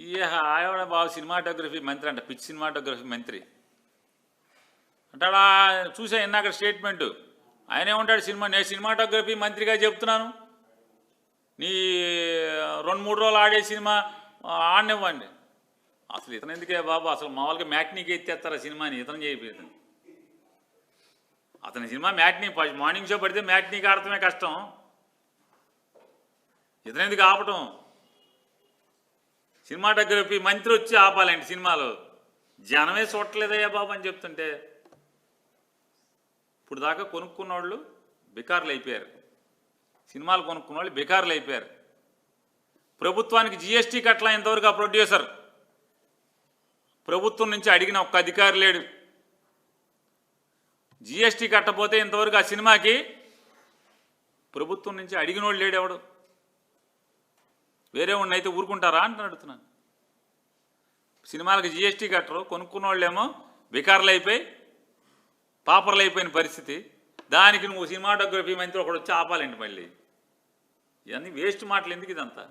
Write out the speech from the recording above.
ఈ ఆవిడ బాబు సినిమాటోగ్రఫీ మంత్రి అంట, పిచ్ సినిమాటోగ్రఫీ మంత్రి అంటాడా. చూసా ఇందాక స్టేట్మెంటు. ఆయన ఏమంటాడు, నేను సినిమాటోగ్రఫీ మంత్రిగా చెప్తున్నాను, నీ 2-3 రోజులు ఆడే సినిమా ఆడనివ్వండి. అసలు ఇతను ఎందుకే బాబు, అసలు మామూలుగా మ్యాట్నీకి ఎత్తేస్తారు ఆ సినిమాని, ఇతను చేయలేదు. అతని సినిమా మ్యాట్నీ మార్నింగ్ షో పడితే మ్యాట్నీకి ఆడటమే కష్టం, ఇతను ఎందుకు ఆపటం? సినిమాటోగ్రఫీ మంత్రి వచ్చి ఆపాలండి సినిమాలో. జనమే చూడలేదయ్యా బాబు అని చెప్తుంటే ఇప్పుడు దాకా కొనుక్కున్న వాళ్ళు బికార్లు అయిపోయారు, సినిమాలు కొనుక్కున్న వాళ్ళు బికార్లు అయిపోయారు. ప్రభుత్వానికి జిఎస్టీ కట్టలా ఇంతవరకు ఆ ప్రొడ్యూసర్. ప్రభుత్వం నుంచి అడిగిన ఒక్క అధికారి లేడు. జిఎస్టీ కట్టపోతే ఇంతవరకు ఆ సినిమాకి ప్రభుత్వం నుంచి అడిగిన వాళ్ళు లేడు ఎవడు. వేరే వాడిని అయితే ఊరుకుంటారా అని అడుగుతున్నాను. సినిమాలకు జిఎస్టీ కట్టరు, కొనుక్కున్న వాళ్ళేమో బికార్లు అయిపోయి పాపర్లు అయిపోయిన పరిస్థితి. దానికి నువ్వు సినిమాటోగ్రఫీ మంత్రి ఒకడు వచ్చి ఆపాలండి. మళ్ళీ ఇవన్నీ వేస్ట్ మాటలు ఎందుకు ఇదంతా?